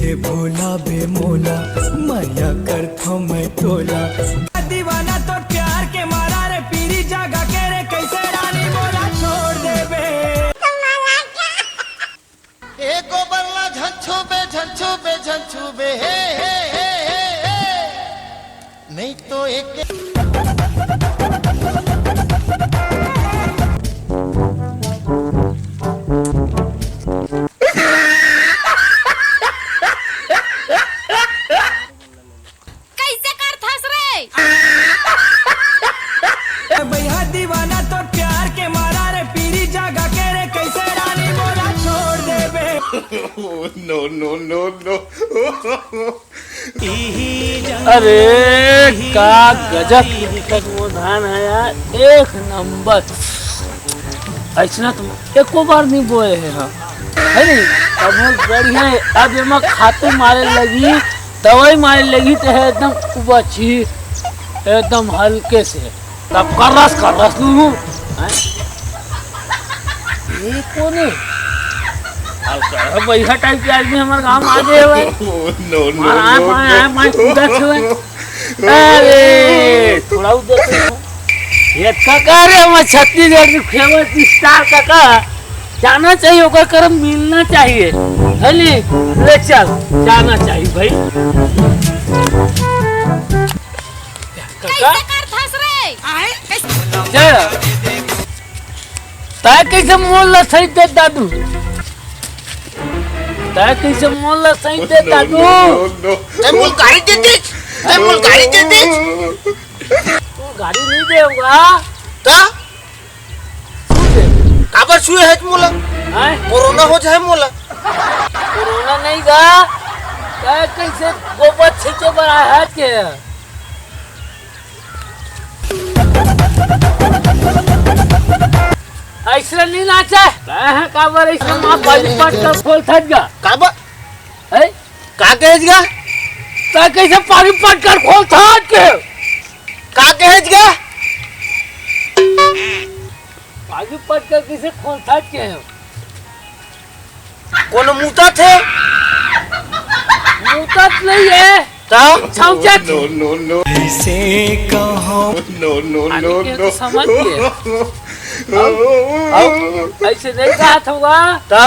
रे भोला बेमोला माया करता मैं तोला। दीवाना तो प्यार के मारा रे पीरी जागा के रे कैसे रानी बोला छोड़ दे बे। एको बल्ला झंझू बे हे नहीं तो एक कैसे कर थस रे भैया दीवाना तो प्यार के मारा रे पीरी जागा के रे कैसे रानी बोला छोड़ दे बे। नो अरे का गजब तक वो धान है यार, एक नंबर। ऐसा तुम एको बार नहीं बोए है नहीं बहुत बढ़िया है। अब ये मैं खाते मारे लगी दवाई मारे लगी तो है एकदम उबची एकदम हल्के से तब कर रस लू ये कौन है बैठा टाइप के आदमी हमारे गाँव में आ गए। अरे थोड़ा ये काका रे हम छत्तीसगढ़ की फेमस स्टार काका जाना चाहिए ओकर करम मिलना चाहिए है नी। ले चल जाना चाहिए भाई काका ताय कैसे मोल सही दे दादू ताय कैसे मोल सही दे दादू मूल गाड़ी दे दे गाड़ी नहीं देगा ता काबर छुए है मोला कोरोना हो जाए मोला कोरोना नहीं गा क्या कैसे गोबर छींचे बड़ा है के ऐसा नहीं नाचा है काबर ऐसा मां बाली पट कर खोल थक गया काबर है का कहेज गा ता कैसे पानी पट कर खोल थक के का कहेज गा पानी पट कर किसे खोल थक के कोनो मुता थे मुतत नहीं है ता छौचत नो ऐसे कहो नो समझ गए ऐसे नहीं कहा था ता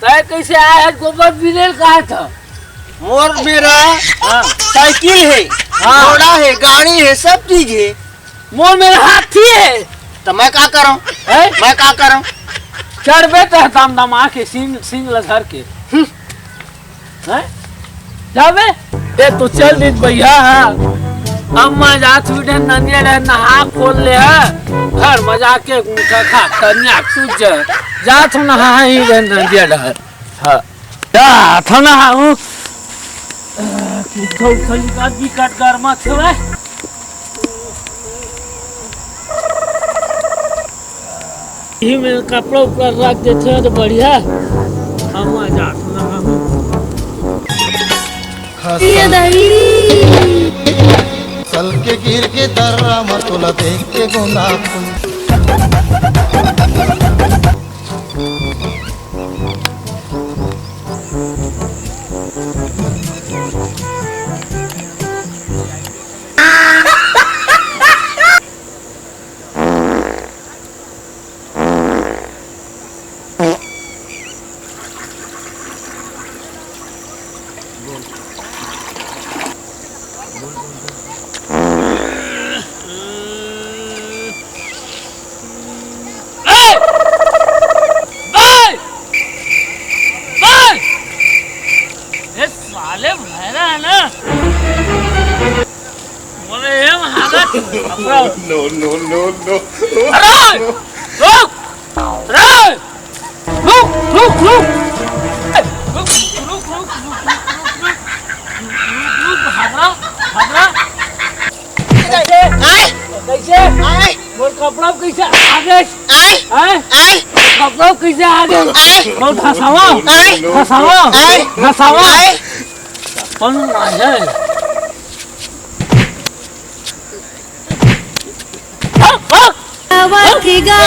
तय कैसे आया है गोबर बिनेल कहा था मोर मेरा साइकिल है घोड़ा है गाड़ी है सब चीज है मोर मेरा हाथी है तो मैं क्या करूं मैं क्या करूं चढ़बे तो दम दम आके सिंग लधर के हैं जावे ए तो चल दी भैया अब मैं जात हुए ननिया रे नहा खोल ले है घर मजा के उठा खा कन्या सूझ जात नहा ही रे ननिया रे हां जा था नहा हूं किथौ खली का विकट गरमा छवे ही में कपड़ा ऊपर रख देते हैं तो बढ़िया हम आ जात नहा हूं चल के गिर के दर्रा मतोला देख के गोंदा नो कैसे मोर कपड़ा कैसे आगे कपड़ा कैसे आगे मोर धसावा कौन है वक्त गा